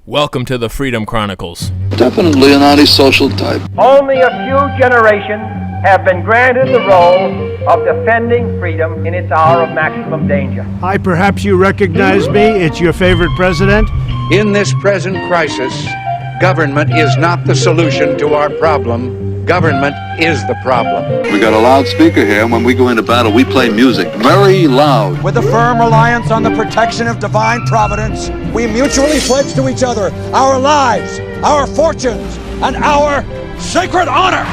Welcome to the Freedom Chronicles. Definitely an antisocial type. Only a few generations have been granted the role of defending freedom in its hour of maximum danger. Hi, perhaps you recognize me. It's your favorite president. In this present crisis, government is not the solution to our problem. Government is the problem. We got a loudspeaker here, and when we go into battle, we play music very loud. With a firm reliance on the protection of divine providence, we mutually pledge to each other our lives, our fortunes, and our sacred honor.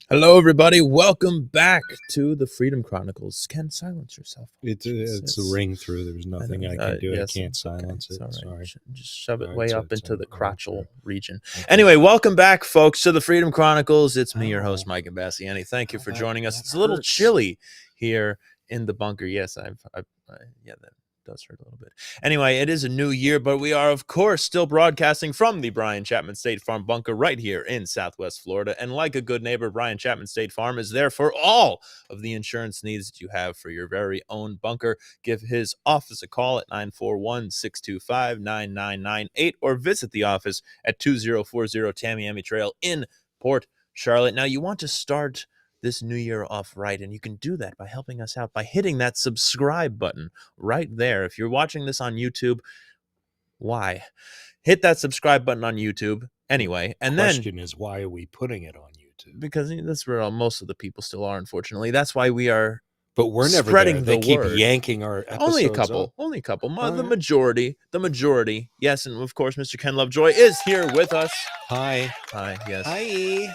Hello, everybody. Welcome back to the Freedom Chronicles. Ken, silence yourself. It's a ring through. There's nothing I can do. Yes, I can't silence it. All right. Sorry. Just shove it All way right, up into the all crotchal right. region. Okay. Anyway, welcome back, folks, to the Freedom Chronicles. It's me, your host, Mike Imbasciani. Thank you for joining us. It's a little chilly here in the bunker. Yes, yeah, that does hurt a little bit. Anyway, it is a new year, but we are, of course, still broadcasting from the Brian Chapman State Farm bunker right here in Southwest Florida. And like a good neighbor, Brian Chapman State Farm is there for all of the insurance needs that you have for your very own bunker. Give his office a call at 941-625-9998 or visit the office at 2040 Tamiami Trail in Port Charlotte. Now, you want to start this new year off right, and you can do that by helping us out by hitting that subscribe button right there. If you're watching this on YouTube, why? Hit that subscribe button on YouTube anyway. And The question is, why are we putting it on YouTube? Because that's where most of the people still are, unfortunately. That's why we are But we're never spreading there. They the keep word. yanking our episodes Only a up. couple. The right. majority. Yes, and of course, Mr. Ken Lovejoy is here with us. Hi. Yes. Hi.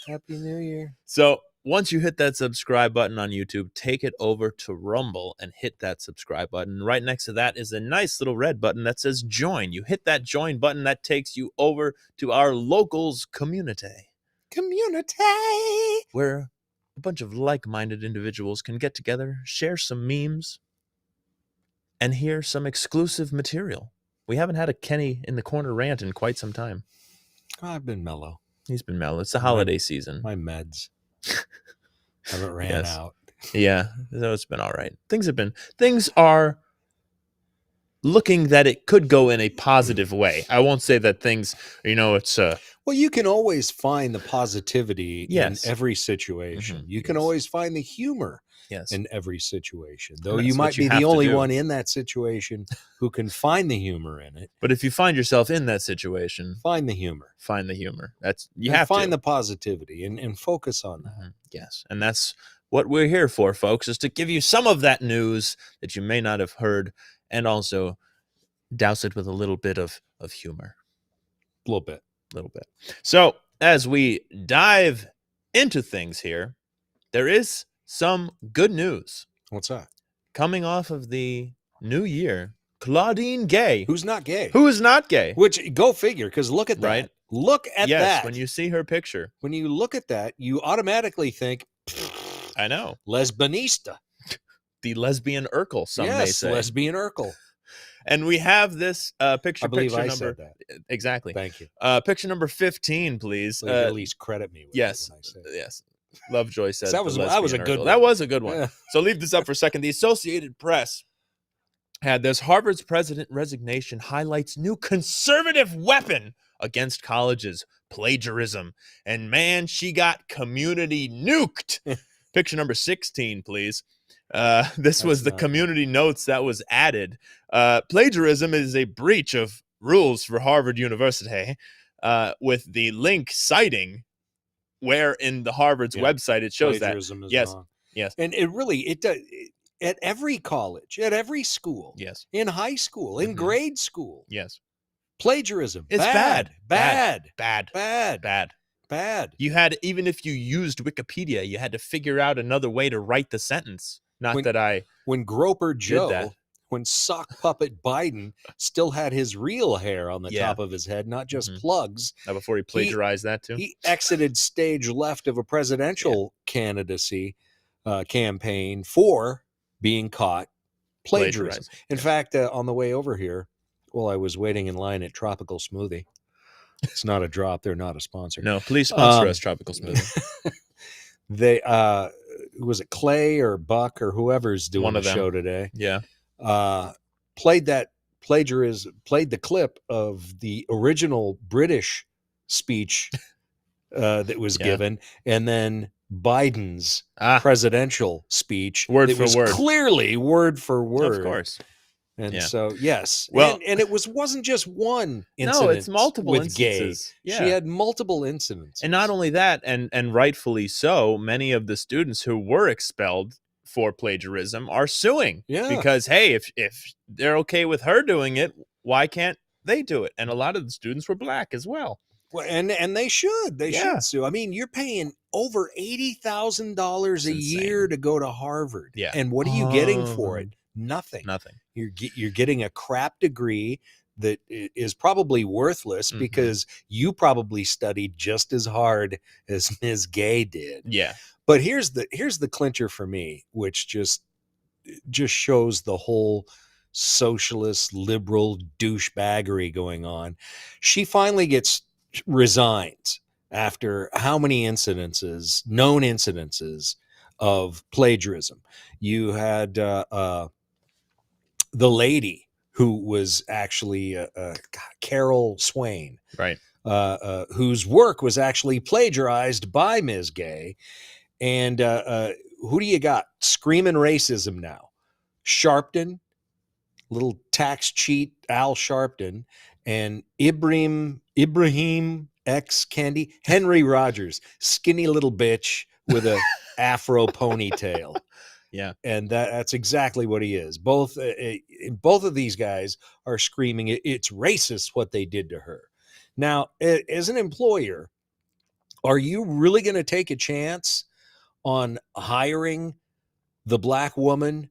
Happy New Year. So once you hit that subscribe button on YouTube, take it over to Rumble and hit that subscribe button. Right next to that is a nice little red button that says join. You hit that join button, that takes you over to our locals community, where a bunch of like-minded individuals can get together, share some memes, and hear some exclusive material. We haven't had a Kenny in the Corner rant in quite some time. I've been mellow. He's been mellow. It's the holiday season. My meds haven't ran out. Yeah, so it's been all right. Things are looking that it could go in a positive way. I won't say that things, it's Well, you can always find the positivity Yes. in every situation. Mhm. You can Yes. always find the humor yes. in every situation, though that's you what might you be have the to only do. one in that situation who can find the humor in it. But if you find yourself in that situation, Find the humor. find the humor. That's you And have find to the positivity and focus on that. Mhm. Yes, and that's what we're here for, folks, is to give you some of that news that you may not have heard, and also douse it with a little bit of humor. A little bit. So as we dive into things here, there is some good news What's that? coming off of the new year. Claudine Gay, Who's not gay? who is not gay, Which, go figure, because look at that. Right. Look at yes, that. when you see her picture, When you look at that, you automatically think, I know lesbianista. the lesbian Urkel. Some may Yes, say, lesbian Urkel. and we have this picture. I believe picture I number said that. exactly. Thank you. Picture number 15, please. Please at least credit me with Yes, it when I say it. yes. Lovejoy says That was a lesbian good Urkel. one. That was a good one. Yeah. So leave this up for a second. The Associated Press had this: Harvard's president resignation highlights new conservative weapon against colleges, plagiarism. And man, she got community nuked. Picture number 16, please. This was the not community notes that was added. Plagiarism is a breach of rules for Harvard University, with the link citing where in the Harvard's Yeah. website it shows that. Plagiarism is Yes. wrong. Yes. And it really, it does. At every college, at every school, Yes. in high school, in Mhm. grade school, Yes. plagiarism. It's bad. Bad. Bad. You had, even if you used Wikipedia, you had to figure out another way to write the sentence. Not When- that I When Groper Joe, that. when sock puppet Biden still had his real hair on the Yeah. top of his head, not just Mhm. plugs, before he plagiarized that too. he exited stage left of a presidential candidacy campaign for being caught plagiarism. In fact, on the way over here, while I was waiting in line at Tropical Smoothie, it's not a drop. They're not a sponsor. No, please sponsor us, Tropical Smoothie. They was it Clay or Buck or whoever's doing One the of them. show today, Yeah. played the clip of the original British speech that was given, and then Biden's presidential speech Word that for was word. clearly word for word. Of course. And so, yes. Well, and it wasn't just one incident. No, it's multiple with instances. Gay. Yeah. She had multiple incidents. And not only that, and rightfully so, many of the students who were expelled for plagiarism are suing. Yeah. Because, hey, if they're okay with her doing it, why can't they do it? And a lot of the students were black as well. Well, and they should. They should sue. I mean, you're paying over $80,000 a year to go to Harvard. Yeah. And what are you getting for it? Nothing. Nothing. You're getting a crap degree that is probably worthless because you probably studied just as hard as Ms. Gay did. Yeah. But here's the clincher for me, which just shows the whole socialist liberal douchebaggery going on. She finally resigns after how many known incidences of plagiarism. You had the lady who was actually Carol Swain, right? Whose work was actually plagiarized by Ms. Gay. And who do you got screaming racism now? Sharpton, little tax cheat Al Sharpton, and Ibrahim X Candy, Henry Rogers, skinny little bitch with a afro ponytail. Yeah. And that's exactly what he is. Both of these guys are screaming it's racist what they did to her. Now, as an employer, are you really going to take a chance on hiring the black woman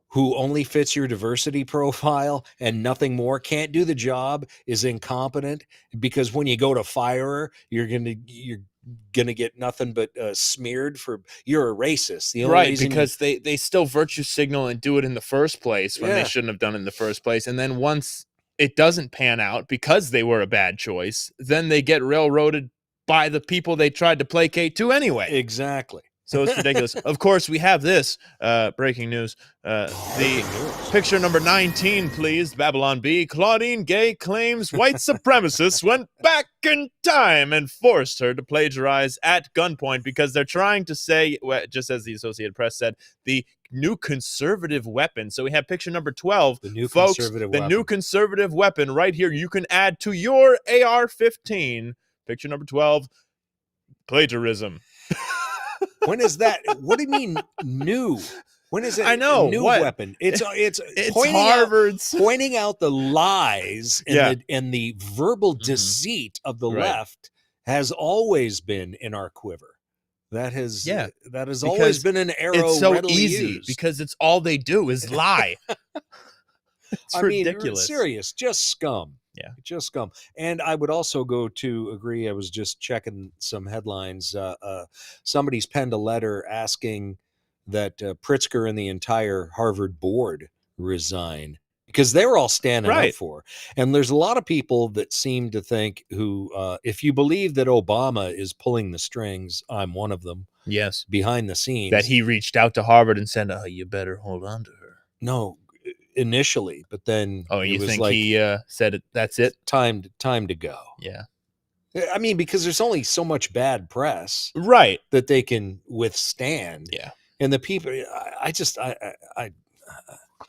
who only fits your diversity profile and nothing more, can't do the job, is incompetent? Because when you go to fire her, you're gonna get nothing but smeared for you're a racist. The only reason because they still virtue signal and do it in the first place when they shouldn't have done it in the first place. And then once it doesn't pan out because they were a bad choice, then they get railroaded by the people they tried to placate to anyway. Exactly. So it's ridiculous. Of course, we have this breaking news. The picture number 19, please. Babylon Bee. Claudine Gay claims white supremacists went back in time and forced her to plagiarize at gunpoint because they're trying to say, just as the Associated Press said, the new conservative weapon. So we have picture number 12. The new folks, conservative the weapon. new conservative weapon right here. You can add to your AR-15. Picture number 12. Plagiarism. When is that? What do you mean new? When is it? I know, a new what? weapon. It's Harvard's pointing out the lies and the verbal deceit of the left has always been in our quiver. That has always been an arrow. It's so readily easy used. because it's all they do is lie. It's ridiculous. Serious, just scum. Yeah, just scum. And I would also go to agree. I was just checking some headlines. Somebody's penned a letter asking that Pritzker and the entire Harvard board resign because they were all standing up for. And there's a lot of people that seem to think if you believe that Obama is pulling the strings, I'm one of them. Yes, behind the scenes, that he reached out to Harvard and said, "Oh, you better hold on to her." No. Initially, but then you was think like, he said that's it? Time to go. Yeah. I mean, because there's only so much bad press, right, that they can withstand. Yeah. And the people, I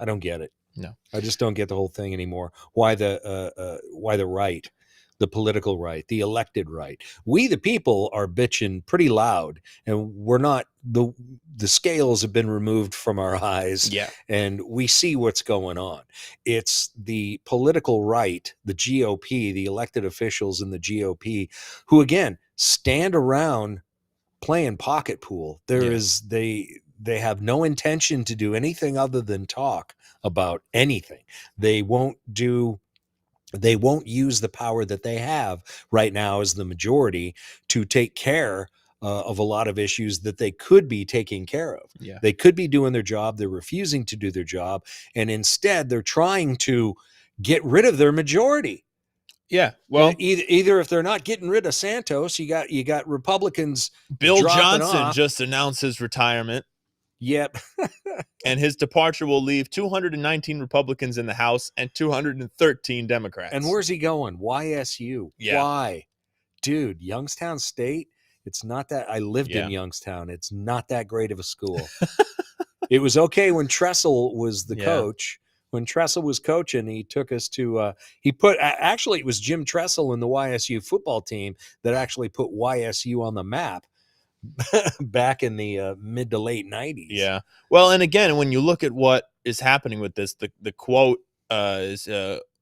don't get it. No, I just don't get the whole thing anymore. Why the right, the political right, the elected right? We, the people, are bitching pretty loud, and we're not. The scales have been removed from our eyes, and we see what's going on. It's the political right, the GOP, the elected officials in the GOP, who again stand around playing pocket pool. They have no intention to do anything other than talk about anything. They won't use the power that they have right now as the majority to take care of a lot of issues that they could be taking care of. Yeah. They could be doing their job. They're refusing to do their job. And instead, they're trying to get rid of their majority. Yeah. Well, either if they're not getting rid of Santos, you got Republicans. Bill dropping Johnson off. just announced his retirement. Yep. And his departure will leave 219 Republicans in the House and 213 Democrats. And where's he going? YSU. Yeah. Why? Dude, Youngstown State, it's not that. I lived in Youngstown. It's not that great of a school. It was okay when Tressel was the coach. When Tressel was coaching, he took us to actually it was Jim Tressel and the YSU football team that actually put YSU on the map back in the mid to late 90s. Yeah. Well, and again, when you look at what is happening with this, the quote is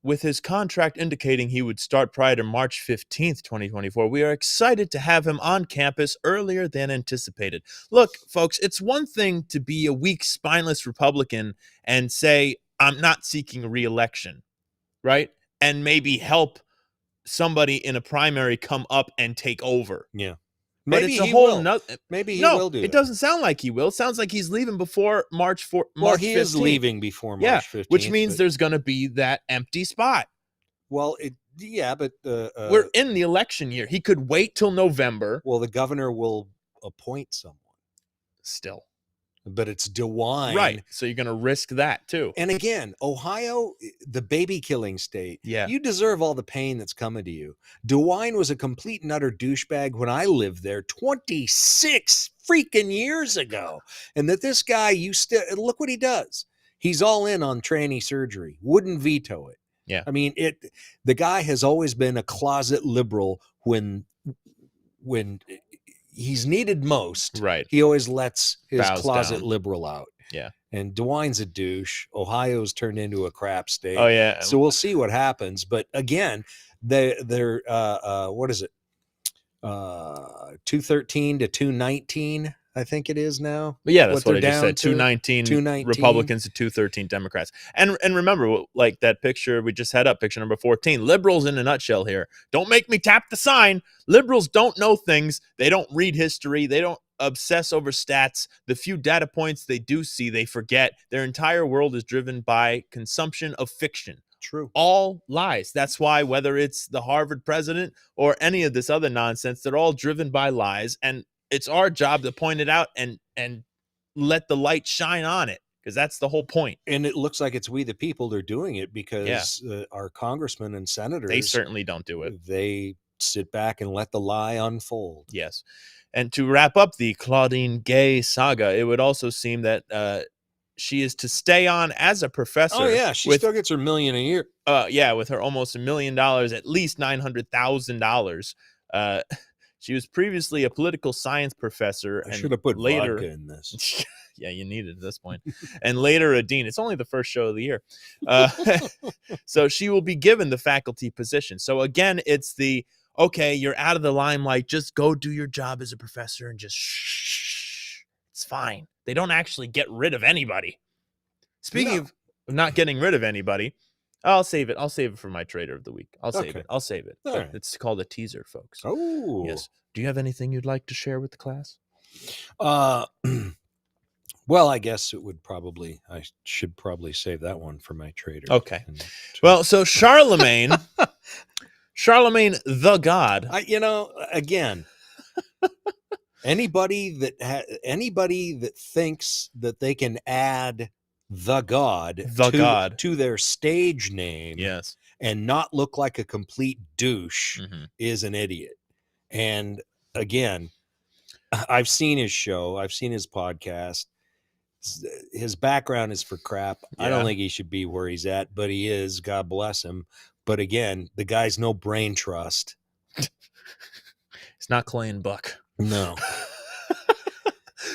with his contract indicating he would start prior to March 15th, 2024, we are excited to have him on campus earlier than anticipated. Look, folks, it's one thing to be a weak, spineless Republican and say, I'm not seeking re-election, right? And maybe help somebody in a primary come up and take over. Yeah. Maybe it's a whole nother. Maybe he will do it that. Doesn't sound like he will. It sounds like he's leaving before March 4th. Well, he is leaving before March 15th. Which means there's going to be that empty spot. Well, but we're in the election year. He could wait till November. Well, the governor will appoint someone. Still. But it's DeWine. Right. So you're going to risk that too. And again, Ohio, the baby killing state. Yeah. You deserve all the pain that's coming to you. DeWine was a complete and utter douchebag when I lived there 26 freaking years ago. And that this guy, look what he does. He's all in on tranny surgery. Wouldn't veto it. Yeah. I mean, the guy has always been a closet liberal when he's needed most. Right. He always lets his Bows closet down. liberal out. Yeah. And DeWine's a douche. Ohio's turned into a crap state. Oh yeah. So we'll see what happens. But again, they're what is it? 213 to 219, I think it is now. But yeah, that's what I they're just said. down to. 219 Republicans to 213 Democrats. And remember, like that picture we just had up, picture number 14. Liberals in a nutshell here. Don't make me tap the sign. Liberals don't know things. They don't read history. They don't obsess over stats. The few data points they do see, they forget. Their entire world is driven by consumption of fiction. True. All lies. That's why whether it's the Harvard president or any of this other nonsense, they're all driven by lies. And it's our job to point it out and let the light shine on it, because that's the whole point. And it looks like it's we the people that are doing it, because our congressmen and senators, they certainly don't do it. They sit back and let the lie unfold. Yes. And to wrap up the Claudine Gay saga, it would also seem that she is to stay on as a professor. Oh yeah, she still gets her $1 million a year. Yeah, with her almost $1 million, at least $900,000. She was previously a political science professor. I should have put vodka in this. Yeah, you need it at this point. And later a dean. It's only the first show of the year. So she will be given the faculty position. So again, it's okay, you're out of the limelight. Just go do your job as a professor and just shh. It's fine. They don't actually get rid of anybody. Speaking of not getting rid of anybody, I'll save it. I'll save it for my Trader of the Week. I'll save it. All right. It's called a teaser, folks. Oh. Yes. Do you have anything you'd like to share with the class? Well, I guess I should probably save that one for my Trader. Okay. Well, so Charlemagne the God. Again, anybody that thinks that they can add the God to their stage name, yes, and not look like a complete douche is an idiot. And again, I've seen his show, I've seen his podcast. His background is for crap. Yeah. I don't think he should be where he's at, but he is. God bless him. But again, the guy's no brain trust. It's not Clay and Buck. No.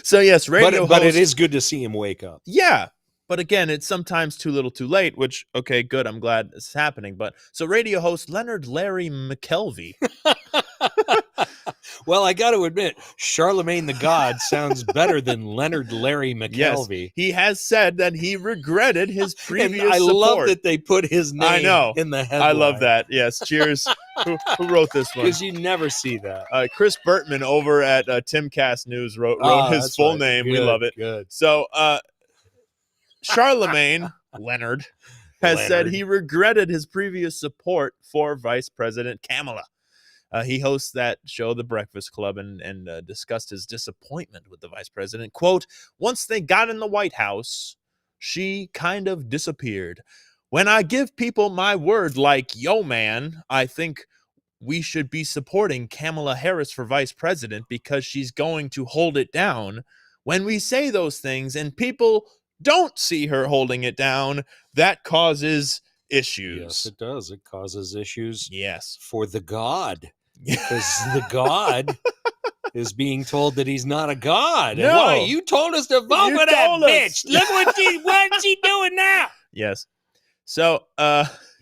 So yes, radio but host, it is good to see him wake up. Yeah. But again, it's sometimes too little too late, which, okay, good. I'm glad this is happening. But so radio host Leonard Larry McKelvey. Well, I got to admit, Charlemagne the God sounds better than Leonard Larry McKelvey. Yes, he has said that he regretted his previous and I support. love that they put his name in the headline. I love that. Yes, cheers. who wrote this one? Because you never see that. Chris Bertman over at Timcast News wrote his full name. Good, we love it. Good. So Charlemagne Leonard has said Leonard. he regretted his previous support for Vice President Kamala. He hosts that show, The Breakfast Club, and discussed his disappointment with the vice president. Quote, once they got in the White House, she kind of disappeared. When I give people my word like, yo, man, I think we should be supporting Kamala Harris for vice president because she's going to hold it down. When we say those things and people don't see her holding it down, that causes issues. Yes, it does. It causes issues. Yes. For the God. Because the God is being told that he's not a God. No. And why? You told us to vote for that bitch. Look what's she doing now? Yes. So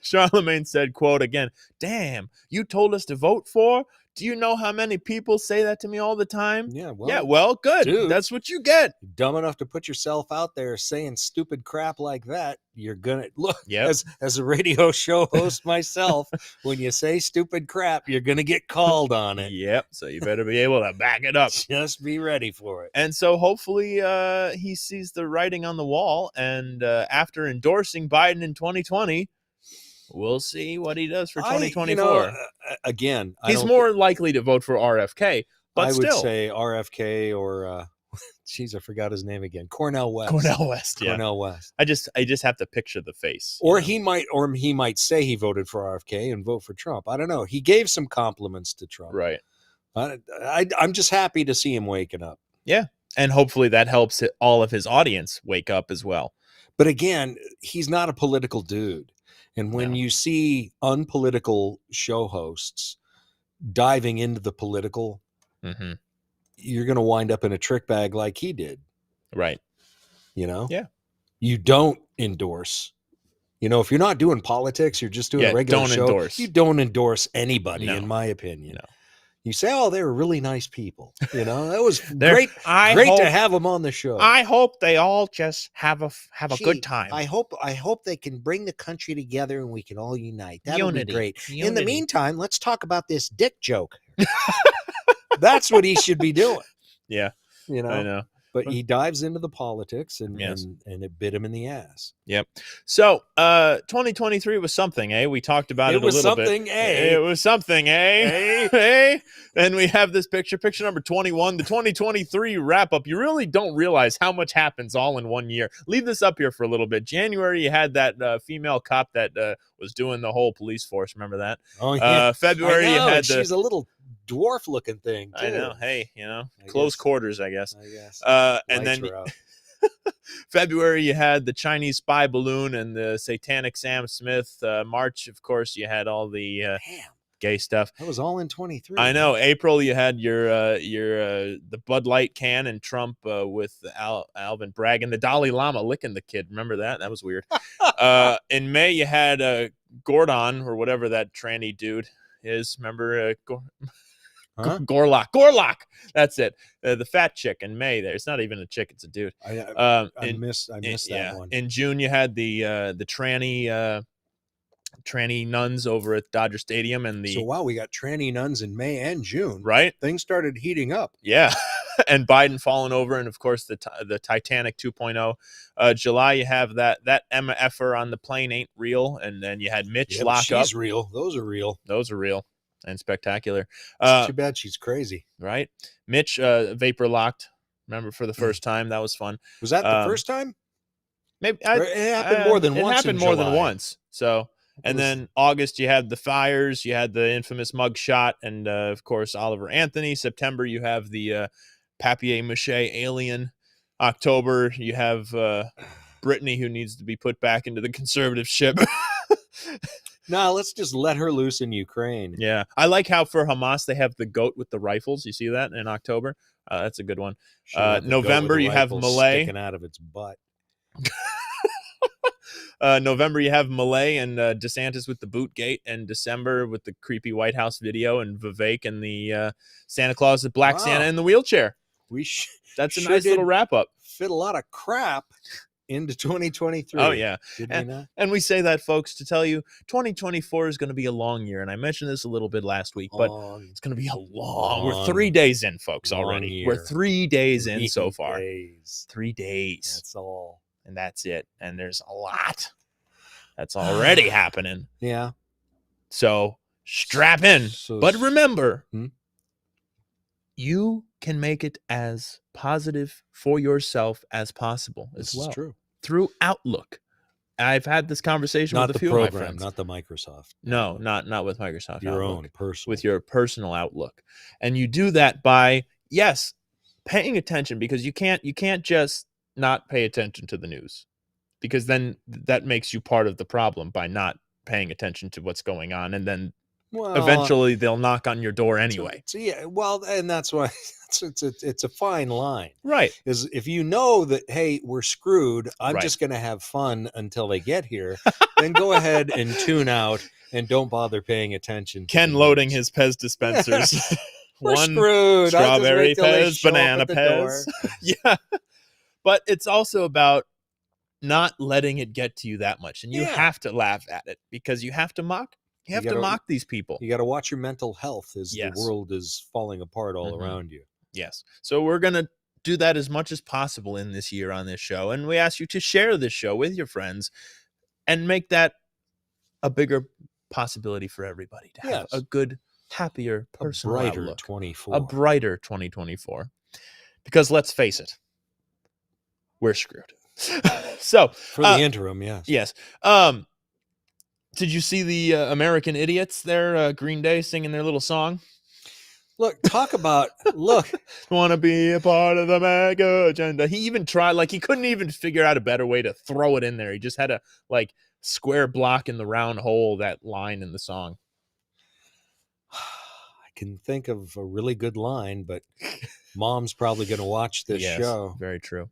Charlemagne said, quote, again, damn, you told us to vote for? Do you know how many people say that to me all the time? Yeah, well, good. Dude, that's what you get. Dumb enough to put yourself out there saying stupid crap like that. You're going to look as a radio show host myself. When you say stupid crap, you're going to get called on it. Yep. So you better be able to back it up. Just be ready for it. And so hopefully he sees the writing on the wall. And after endorsing Biden in 2020, we'll see what he does for 2024. Again, he's more likely to vote for RFK, but I still. would say RFK or, geez, I forgot his name again. Cornel West. Yeah. Cornel West. I just have to picture the face. Or he might say he voted for RFK and vote for Trump. I don't know. He gave some compliments to Trump. Right. I'm just happy to see him waking up. Yeah. And hopefully that helps all of his audience wake up as well. But again, he's not a political dude. And when you see unpolitical show hosts diving into the political, you're going to wind up in a trick bag like he did. Right. You know? Yeah. You don't endorse. You know, if you're not doing politics, you're just doing a regular show. Endorse. You don't endorse anybody, in my opinion. No. You say, oh, they were really nice people. You know, that was great. Great to have them on the show. I hope they all just have a good time. I hope they can bring the country together and we can all unite. That would be great. In the meantime, let's talk about this dick joke. That's what he should be doing. Yeah. You know, I know. But he dives into the politics and it bit him in the ass. Yep. So 2023 was something, eh? We talked about it a little bit. It was something, eh? Hey. And we have this picture number 21, the 2023 wrap up. You really don't realize how much happens all in one year. Leave this up here for a little bit. January, you had that female cop that was doing the whole police force. Remember that? Oh, yeah. February, you had she's a little dwarf looking thing too. I know. Hey, close quarters, I guess. And then February you had the Chinese spy balloon and the satanic Sam Smith. March, of course, you had all the gay stuff. That was all in 23. I know. April you had your the Bud Light can and Trump with Alvin Bragg and the Dalai Lama licking the kid. Remember that? That was weird. In May you had Gordon or whatever that tranny dude is. Remember Gorlock. That's it. The fat chick in May. There, it's not even a chick; it's a dude. I missed that one. In June, you had the tranny nuns over at Dodger Stadium, and so wow, we got tranny nuns in May and June. Right, things started heating up. Yeah, and Biden falling over, and of course the Titanic 2.0. July, you have that Emma Effer on the plane ain't real, and then you had Mitch lock up. She's real. Those are real. And spectacular. Too bad she's crazy. Right. Mitch vapor locked. Remember for the first time. That was fun. Was that the first time? Maybe it happened more than once. It happened more than once. So, and then August you had the fires, you had the infamous mug shot, and of course Oliver Anthony. September you have the papier-mâché alien. October you have Brittany, who needs to be put back into the conservative ship. No, let's just let her loose in Ukraine. Yeah. I like how for Hamas they have the goat with the rifles. You see that in October? That's a good one. November, you have Malay. Sticking out of its butt. November, you have Malay and DeSantis with the boot gate. And December with the creepy White House video and Vivek and the Santa Claus, the Black Santa in the wheelchair. That's a nice little wrap up. Fit a lot of crap into 2023. Oh, yeah. And we say that, folks, to tell you 2024 is going to be a long year. And I mentioned this a little bit last week, but it's going to be a long. We're 3 days in, folks, already. Year. We're 3 days in so far. 3 days. 3 days. That's all. And that's it. And there's a lot. That's already happening. Yeah. So strap in. So- But remember, Hmm? you can make it as positive for yourself as possible as This well is true. through Outlook. I've had this conversation Not with the a few of my program, friends. not the Microsoft. No, Outlook. not with Microsoft Your Outlook, own personal. with your personal Outlook. And you do that by, yes, paying attention, because you can't just not pay attention to the news, because then that makes you part of the problem by not paying attention to what's going on, and then eventually they'll knock on your door anyway. So yeah, well, and that's why it's a fine line. Right. Is if you know that, hey, we're screwed, I'm Right. just going to have fun until they get here, then go ahead and tune out and don't bother paying attention. Ken loading his Pez dispensers. We're One screwed. I'll just strawberry wait till they Pez, show up banana at the door. Pez. Yeah. But it's also about not letting it get to you that much. And you Yeah. have to laugh at it, because you have to mock. You have to gotta- mock these people. You got to watch your mental health as Yes. the world is falling apart all Mhm. around you. Yes. So we're going to do that as much as possible in this year on this show. And we ask you to share this show with your friends and make that a bigger possibility for everybody to have Yes. a good, happier, A personal brighter outlook. 24. A brighter 2024. Because let's face it, we're screwed. So For the interim, yes. yes. Did you see the American Idiots there, Green Day singing their little song? Look, talk about look. Want to be a part of the mega agenda. He even tried, like, he couldn't even figure out a better way to throw it in there. He just had a square block in the round hole, that line in the song. I can think of a really good line, but Mom's probably going to watch this Yes, show. very true.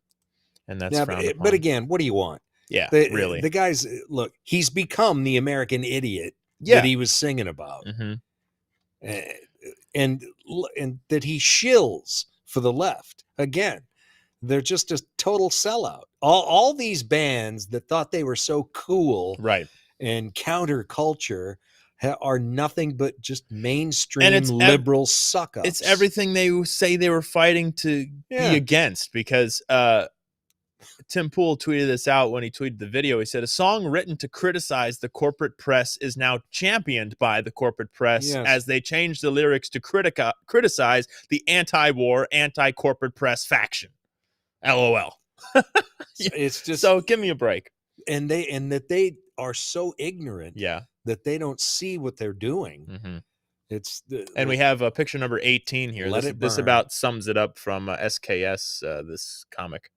And that's Yeah, frowned upon. but again, what do you want? Yeah, The, really. The guy's look. He's become the American idiot Yeah. that he was singing about, Mm-hmm. and that he shills for the left. Again, they're just a total sellout. All these bands that thought they were so cool, Right. and counterculture are nothing but just mainstream And it's liberal suck-ups. It's everything they say they were fighting to Yeah. be against, because Tim Pool tweeted this out when he tweeted the video. He said, a song written to criticize the corporate press is now championed by the corporate press Yes. as they change the lyrics to criticize the anti-war, anti-corporate press faction. LOL. It's just So give me a break. and that they are so ignorant Yeah. that they don't see what they're doing. Mm-hmm. It's And we have picture number 18 here. Let This, it this burn. about sums it up from SKS, this comic.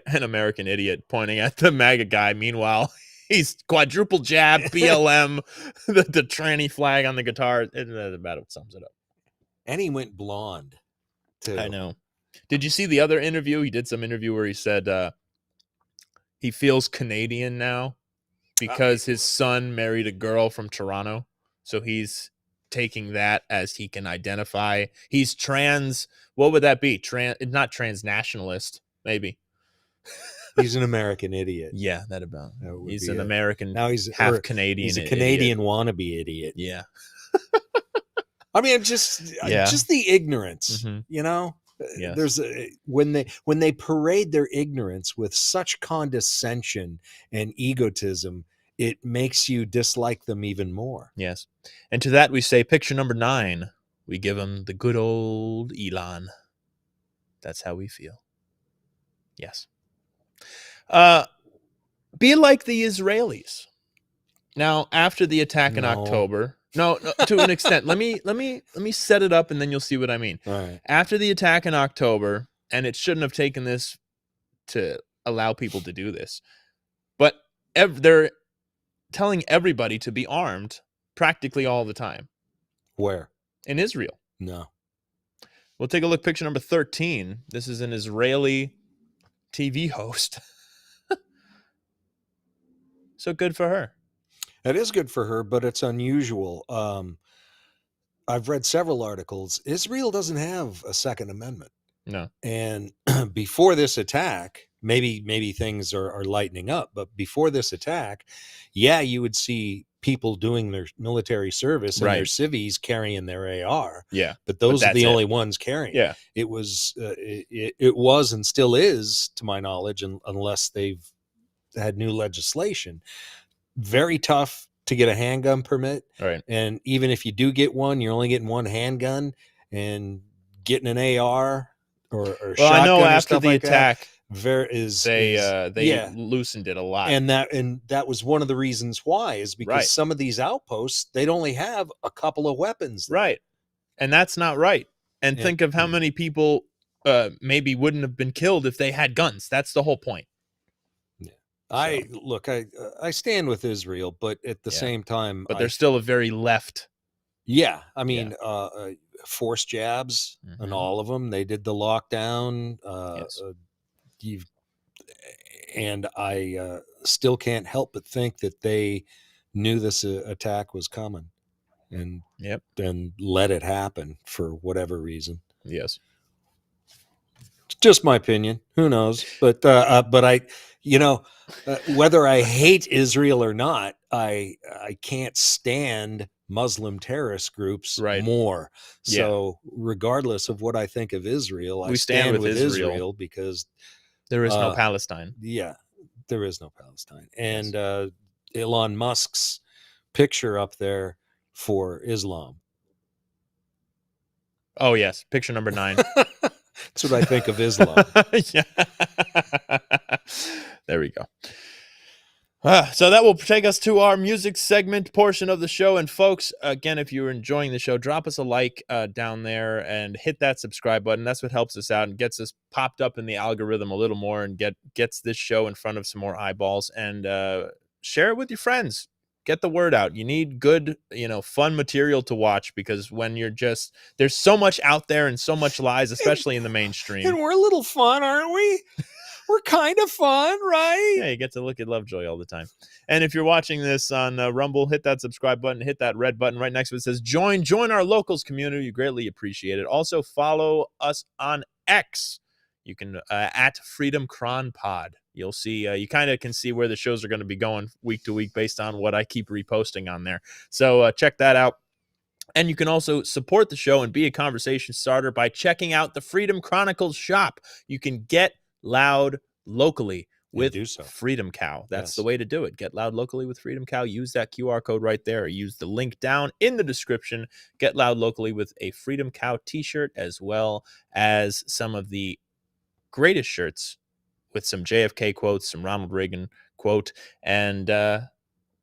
An American Idiot pointing at the MAGA guy. Meanwhile, he's quadruple jab, BLM, the tranny flag on the guitar. That about sums it up. and he went blonde too. I know. Did you see the other interview? He did some interview where he said he feels Canadian now because his son married a girl from Toronto. So he's taking that as he can identify. He's trans. What would that be? Not transnationalist, maybe. He's an American idiot. Yeah, that about. That would He's be an it. American, Now he's half Canadian. He's a idiot. Canadian wannabe idiot. Yeah. I mean, just the ignorance. Mhm. You know, Yes. there's when they parade their ignorance with such condescension and egotism, it makes you dislike them even more. Yes. And to that we say, picture number 9, we give him the good old Elon. That's how we feel. Yes. Be like the Israelis. Now, after the attack in No. October, no, to an extent. Let me set it up, and then you'll see what I mean. All right. After the attack in October, and it shouldn't have taken this to allow people to do this, but they're telling everybody to be armed practically all the time Where? in Israel. No. We'll take a look. Picture number 13. This is an Israeli TV host. So good for her. It is good for her, but it's unusual. I've read several articles. Israel doesn't have a Second Amendment. No. And before this attack, maybe things are lightening up, but before this attack, yeah, you would see people doing their military service and their Right. civvies carrying their AR, Yeah. but those are that's the it. only ones carrying. Yeah. It was it was and still is, to my knowledge, unless they've had new legislation. Very tough to get a handgun permit. Right. And even if you do get one, you're only getting one handgun, and getting an AR or Well, shotgun I know or after stuff the like attack, that, they loosened it a lot. and that was one of the reasons why, is because Right. some of these outposts, they'd only have a couple of weapons there. Right. And that's not right. And Yeah. think of how many people maybe wouldn't have been killed if they had guns. That's the whole point. I stand with Israel, but at the Yeah. same time, But they're still a very left. yeah. I mean, forced jabs Mhm. and all of them. They did the lockdown. Yes. And I still can't help but think that they knew this attack was coming, and Yep. then let it happen for whatever reason. Yes. It's just my opinion. Who knows? But I, whether I hate Israel or not, I can't stand Muslim terrorist groups Right. more. Yeah. So regardless of what I think of Israel, I We stand with Israel. because There is no Palestine. yeah, there is no Palestine. And Elon Musk's picture up there for Islam. Oh, yes. Picture number 9. That's what I think of Islam. Yeah. There we go. So that will take us to our music segment portion of the show. And folks, again, if you're enjoying the show, drop us a like down there and hit that subscribe button. That's what helps us out and gets us popped up in the algorithm a little more, and gets this show in front of some more eyeballs. And share it with your friends. Get the word out. You need good, fun material to watch, because when you're there's so much out there and so much lies, especially in the mainstream. And we're a little fun, aren't we? We're kind of fun, right? Yeah, you get to look at Lovejoy all the time. And if you're watching this on Rumble, hit that subscribe button, hit that red button right next to it. It says join our locals community. We greatly appreciate it. Also follow us on X. You can at Freedom Chron Pod. You'll see, you kind of can see where the shows are going to be going week to week based on what I keep reposting on there. So check that out. And you can also support the show and be a conversation starter by checking out the Freedom Chronicles shop. You can get loud locally with Freedom Cow. That's the way to do it. Get loud locally with Freedom Cow. Use that QR code right there, or use the link down in the description. Get loud locally with a Freedom Cow t-shirt, as well as some of the greatest shirts with some JFK quotes, some Ronald Reagan quote, and the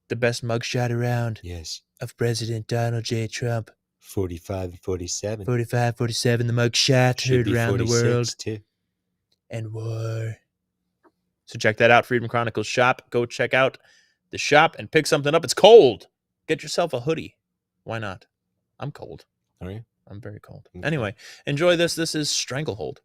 best mugshot around. Yes. Of President Donald J. Trump. 45 and 47. 45, 47, the mugshot heard around the world. Too. And war. So check that out, Freedom Chronicles shop. Go check out the shop and pick something up. It's cold. Get yourself a hoodie. Why not? I'm cold. Are you? I'm very cold. Okay. Anyway, enjoy this. This is Stranglehold.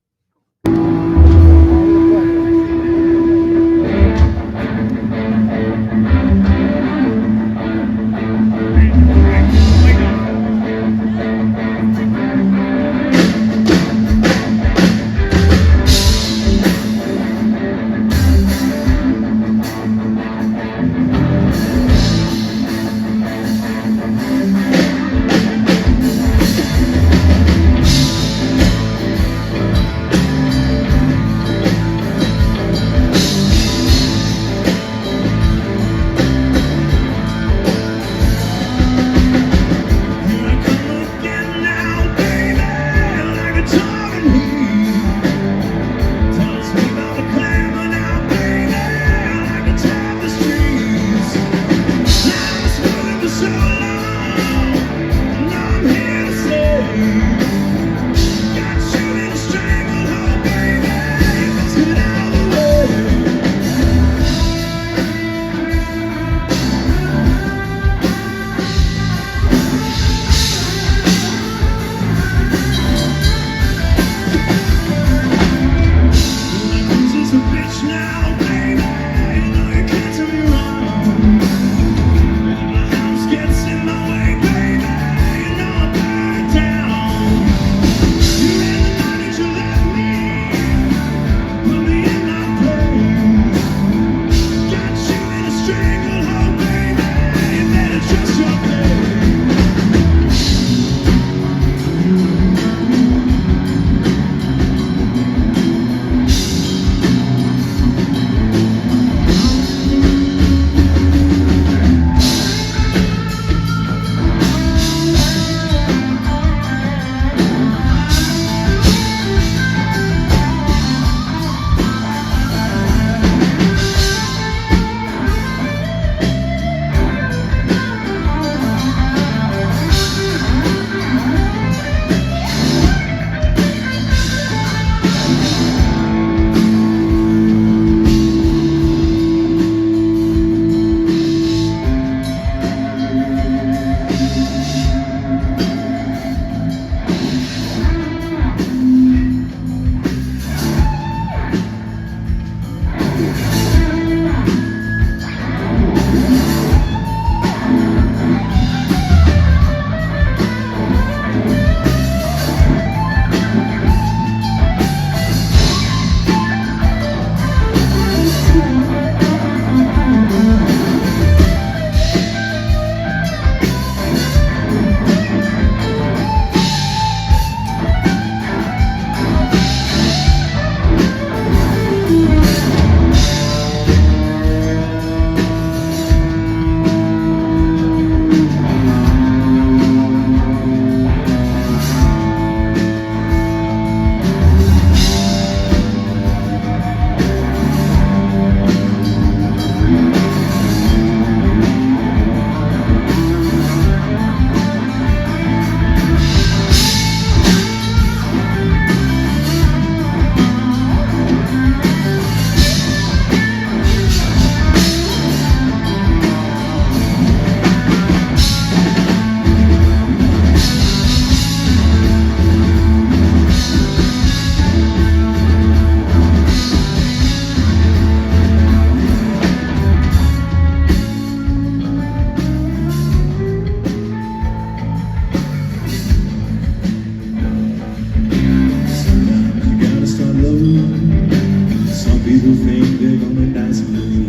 People think they're gonna dance with me.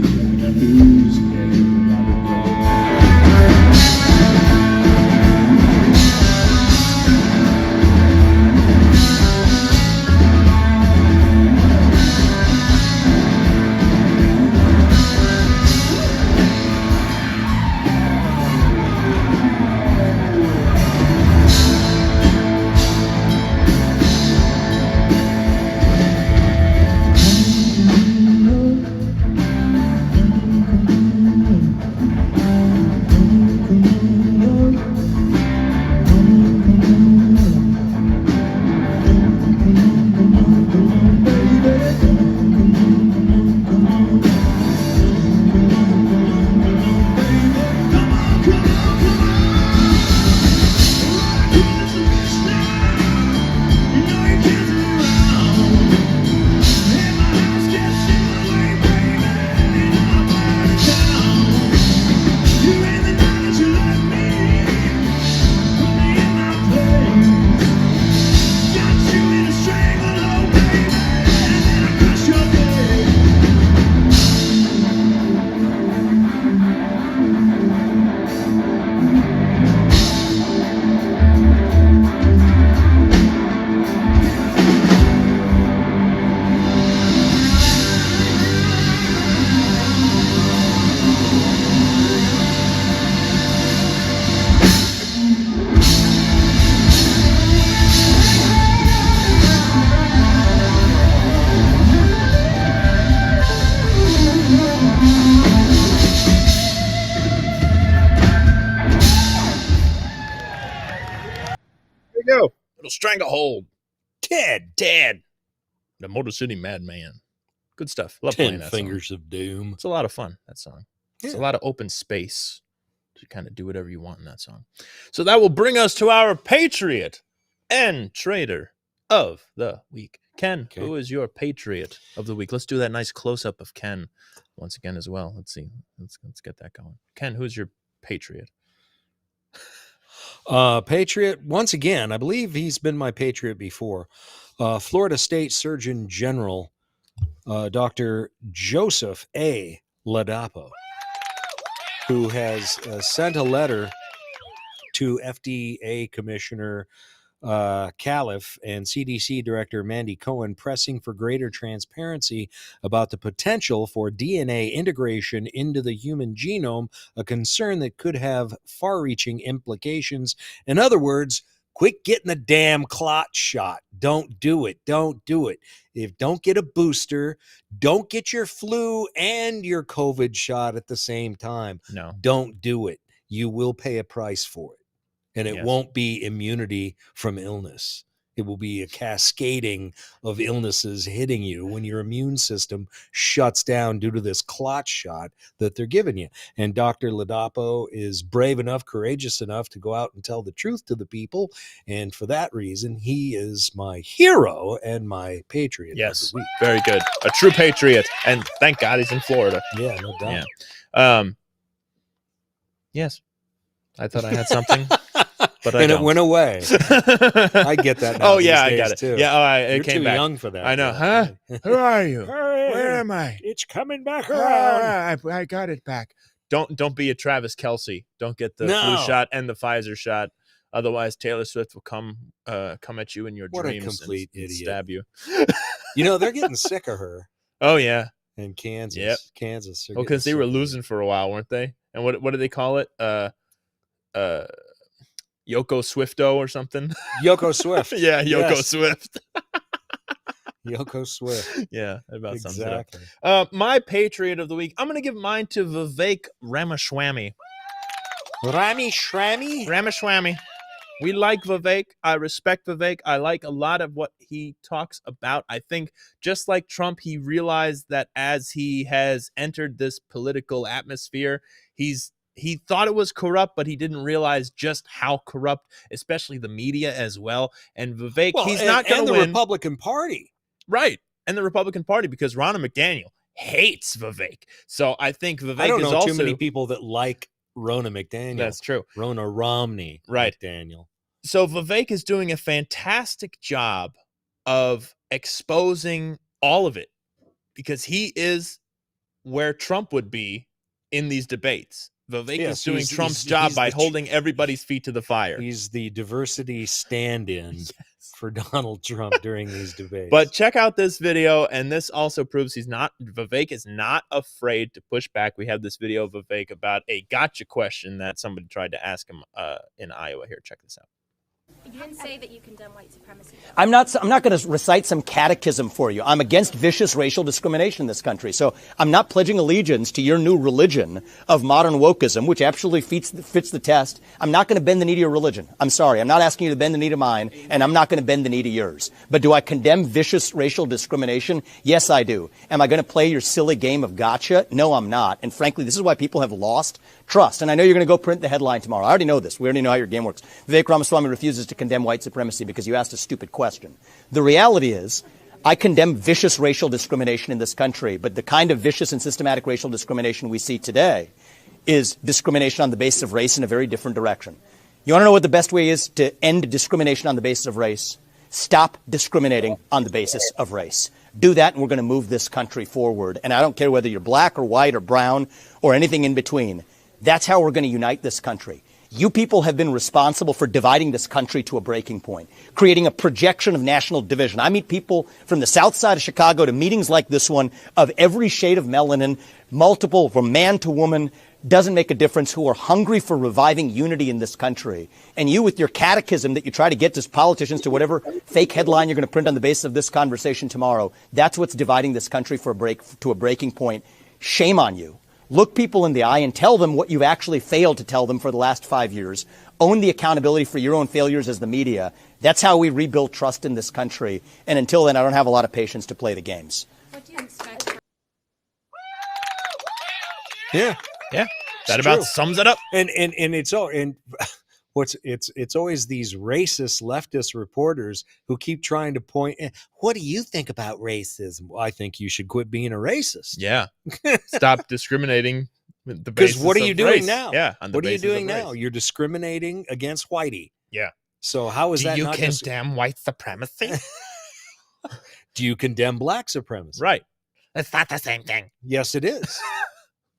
Who's getting by the door? Go. Little Stranglehold. Ted. The Motor City Madman. Good stuff. Love playing 10 that Fingers song. of Doom. It's a lot of fun, that song. It's a Yeah. lot of open space to kind of do whatever you want in that song. So that will bring us to our Patriot and Traitor of the Week. Ken, Okay. who is your Patriot of the Week? Let's do that nice close-up of Ken once again as well. Let's see. Let's get that going. Ken, who's your Patriot? Patriot, once again, I believe he's been my Patriot before. Florida State Surgeon General, Dr. Joseph A. Ladapo, who has sent a letter to FDA Commissioner Califf and CDC Director Mandy Cohen pressing for greater transparency about the potential for DNA integration into the human genome, a concern that could have far-reaching implications. In other words, quit getting the damn clot shot. Don't do it. Don't do it. If don't get a booster, don't get your flu and your COVID shot at the same time. No. Don't do it. You will pay a price for it. And it Yes. won't be immunity from illness. It will be a cascading of illnesses hitting you when your immune system shuts down due to this clot shot that they're giving you. And Dr. Ladapo is brave enough, courageous enough to go out and tell the truth to the people. And for that reason, he is my hero and my patriot Yes. of the week. Very good. A true patriot. And thank God he's in Florida. Yeah, no doubt. Yeah. Yes. I thought I had something. But and it went away. I get that now. Oh, yeah, these I got days, it. too. Yeah, it You're came too back. young for that. I know. Yeah. Huh? Who are you? Where am I? It's coming back around. I got it back. Don't be a Travis Kelce. Don't get the flu No. shot and the Pfizer shot. Otherwise, Taylor Swift will come at you in your What a dreams complete and idiot. stab you. You know, they're getting sick of her Oh yeah. in Kansas. Yep. Kansas. Oh, because they were losing for a while, weren't they? And what did they call it? Yoko Swifto or something. Yoko Swift. Yeah, Yoko Yes. Swift. Yoko Swift. Yeah, that about sums it up. Exactly. My Patriot of the Week, I'm going to give mine to Vivek Ramaswamy. Rami Shrammy? Ramaswamy. We like Vivek. I respect Vivek. I like a lot of what he talks about. I think just like Trump, he realized that as he has entered this political atmosphere, he thought it was corrupt, but he didn't realize just how corrupt, especially the media as well. And Vivek, he's not going to win. the Republican Party. Right. And the Republican Party, because Ronna McDaniel hates Vivek. So I think Vivek I don't is know also too many people that like Ronna McDaniel. That's true. Ronna Romney Right. McDaniel. So Vivek is doing a fantastic job of exposing all of it. because he is where Trump would be in these debates. Vivek is doing Trump's job by holding everybody's feet to the fire. He's the diversity stand-in for Donald Trump during these debates. But check out this video, and this also proves Vivek is not afraid to push back. We have this video of Vivek about a gotcha question that somebody tried to ask him in Iowa. Here, check this out. You didn't say that you condemn white supremacy. I'm not going to recite some catechism for you. I'm against vicious racial discrimination in this country. So I'm not pledging allegiance to your new religion of modern wokeism, which absolutely fits the test. I'm not going to bend the knee to your religion. I'm sorry. I'm not asking you to bend the knee to mine, and I'm not going to bend the knee to yours. But do I condemn vicious racial discrimination? Yes, I do. Am I going to play your silly game of gotcha? No, I'm not. And frankly, this is why people have lost trust. And I know you're going to go print the headline tomorrow. I already know this. We already know how your game works. Vivek Ramaswamy refuses to condemn white supremacy because you asked a stupid question. The reality is, I condemn vicious racial discrimination in this country, but the kind of vicious and systematic racial discrimination we see today is discrimination on the basis of race in a very different direction. You want to know what the best way is to end discrimination on the basis of race? Stop discriminating on the basis of race. Do that, and we're going to move this country forward. And I don't care whether you're black or white or brown or anything in between. That's how we're going to unite this country. You people have been responsible for dividing this country to a breaking point, creating a projection of national division. I meet people from the south side of Chicago to meetings like this one of every shade of melanin, multiple, from man to woman, doesn't make a difference, who are hungry for reviving unity in this country. And you, with your catechism that you try to get to politicians to whatever fake headline you're going to print on the basis of this conversation tomorrow, that's what's dividing this country to a breaking point. Shame on you. Look people in the eye and tell them what you've actually failed to tell them for the last 5 years. Own the accountability for your own failures as the media. That's how we rebuild trust in this country. And until then, I don't have a lot of patience to play the games. What do you expect? Yeah. That about sums it up. And it's all and it's always these racist leftist reporters who keep trying to point. What do you think about racism? Well, I think you should quit being a racist. Yeah. Stop discriminating. Because what are you doing now? Yeah. What are you doing now? You're discriminating against whitey. Yeah. So how is that? Do you not condemn white supremacy? Do you condemn black supremacy? Right. It's not the same thing. Yes, it is.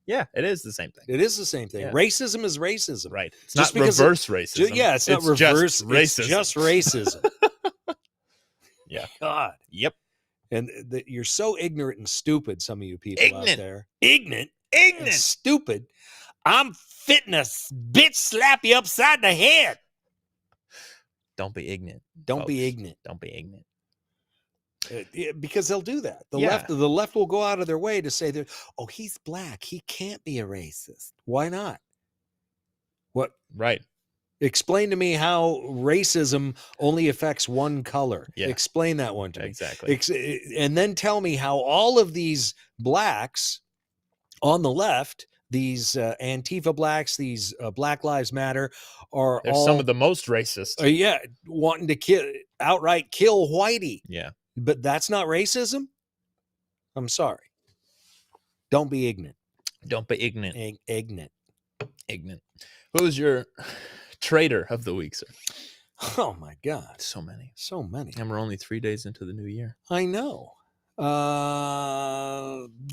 Yeah, it is the same thing. It is the same thing. Yeah. Racism is racism. Right. It's Just not because reverse racism. It's not reverse just racism. It's just racism. Yeah. God. Yep. And you're so ignorant and stupid, some of you people out there. Ignorant and stupid. I'm fitting a bitch slap you upside the head. Don't be ignorant. Don't be ignorant. Don't be ignorant. Because they'll do that. The left will go out of their way to say that, oh, he's black. He can't be a racist. Why not? What? Right. Explain to me how racism only affects one color. Yeah. Explain that one to me. Exactly. And then tell me how all of these blacks on the left, these Antifa blacks, these Black Lives Matter, are They're all some of the most racist. wanting to outright kill whitey. Yeah. But that's not racism? I'm sorry. Don't be ignorant. Don't be ignorant. Ignorant. Ignorant. Who's your traitor of the week, sir? Oh, my God. So many. So many. And we're only 3 days into the new year. I know.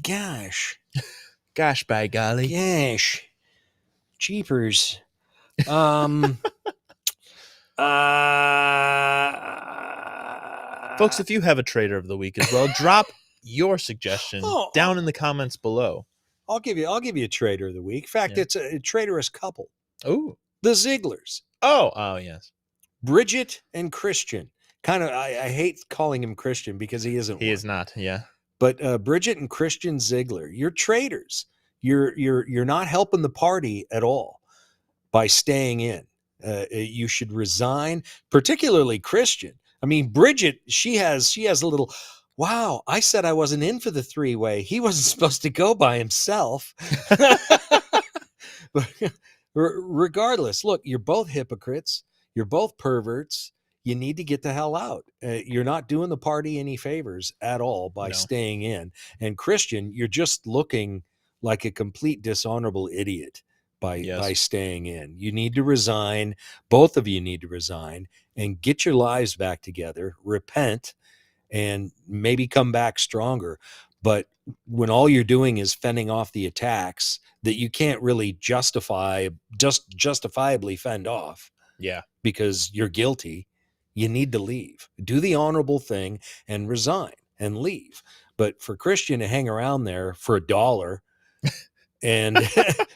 Gosh. Gosh, by golly. Gosh. Jeepers. Folks, if you have a traitor of the week as well, drop your suggestion down in the comments below. I'll give you a traitor of the week. In fact, it's a traitorous couple. Oh, the Zieglers. Oh, yes. Bridget and Christian. Kind of, I hate calling him Christian because he isn't. He is not. Yeah. But Bridget and Christian Ziegler, you're traitors. You're not helping the party at all by staying in. You should resign, particularly Christian. I mean, Bridget, she has a little, wow, I said I wasn't in for the three-way. He wasn't supposed to go by himself. But regardless, look, you're both hypocrites. You're both perverts. You need to get the hell out. You're not doing the party any favors at all by staying in. And Christian, you're just looking like a complete dishonorable idiot by staying in. You need to resign. Both of you need to resign and get your lives back together, repent, and maybe come back stronger. But when all you're doing is fending off the attacks that you can't really justifiably fend off, because you're guilty, you need to leave. Do the honorable thing and resign and leave. But for Christian to hang around there for $1, and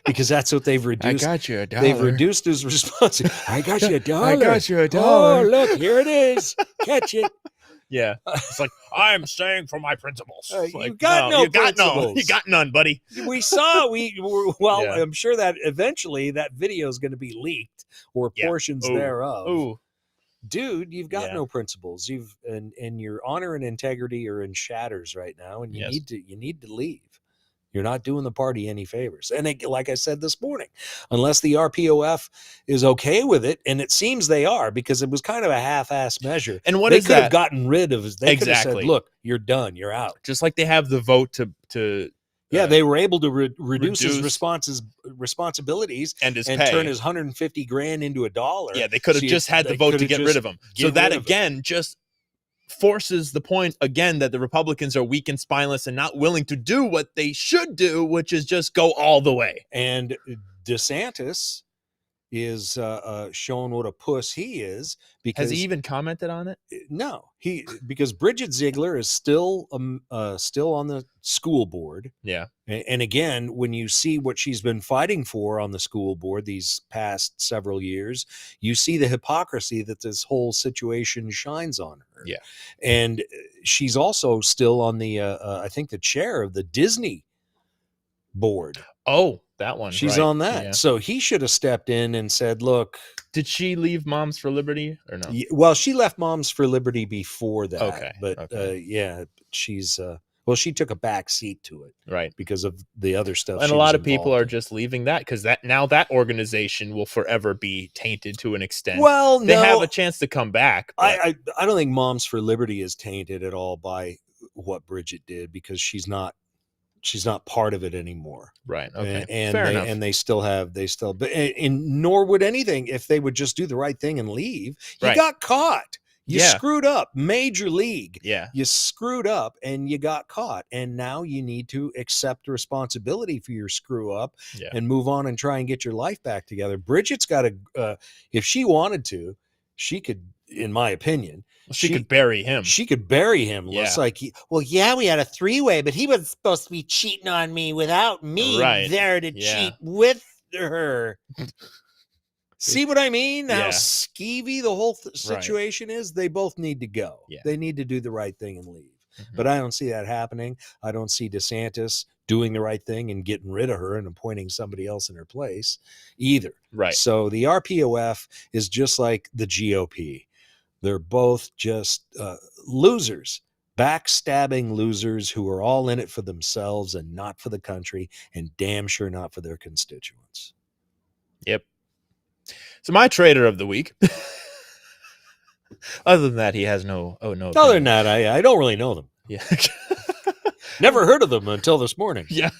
because that's what they've reduced. I got you $1. They've reduced his responsibility. I got you $1. I got you $1. Oh, look, here it is. Catch it. Yeah. It's like, I'm staying for my principles. You got no principles. You got none, buddy. We saw, I'm sure that eventually that video is going to be leaked, or portions thereof. Ooh. Dude, you've got no principles. And your honor and integrity are in shatters right now, and you need to leave. You're not doing the party any favors. And like I said this morning, unless the RPOF is okay with it, and it seems they are, because it was kind of a half-ass measure. And what they is could that? have gotten rid of. They could have Exactly. said, "Look, you're done. You're out." Just like they have the vote to they were able to reduce his responsibilities and his and pay. turn his $150,000 into $1. Yeah, they could have just had the vote to get rid of him. So that again just forces the point again that the Republicans are weak and spineless and not willing to do what they should do, which is just go all the way. And DeSantis is showing what a puss he is. Because has he even commented on it? No, because Bridget Ziegler is still on the school board. Yeah, and again, when you see what she's been fighting for on the school board these past several years, you see the hypocrisy that this whole situation shines on her. Yeah, and she's also still on the I think the chair of the Disney board. Oh, that one. She's on that. Yeah. So he should have stepped in and said, look. Did she leave Moms for Liberty or no? Well, she left Moms for Liberty before that. Okay. But she's she took a back seat to it. Right. Because of the other stuff. And a lot of people are just leaving that because that organization will forever be tainted to an extent. Well, they have a chance to come back. I don't think Moms for Liberty is tainted at all by what Bridget did, because she's not part of it anymore. Right. Okay. And they still nor would anything if they would just do the right thing and leave. You got caught. You screwed up. Major league. Yeah. You screwed up and you got caught. And now you need to accept responsibility for your screw up and move on and try and get your life back together. Bridget's got to, if she wanted to, she could, in my opinion, she could bury him. She could bury him. Yeah. It's like, we had a 3-way, but he was supposed to be cheating on me without me there to cheat with her. See what I mean? How skeevy the whole situation is? They both need to go. Yeah. They need to do the right thing and leave. Mm-hmm. But I don't see that happening. I don't see DeSantis doing the right thing and getting rid of her and appointing somebody else in her place either. Right. So the RPOF is just like the GOP. They're both just losers, backstabbing losers who are all in it for themselves and not for the country, and damn sure not for their constituents. Yep. So my trader of the week, other than that, he has no. Other than that, I don't really know them. Yeah. Never heard of them until this morning. Yeah.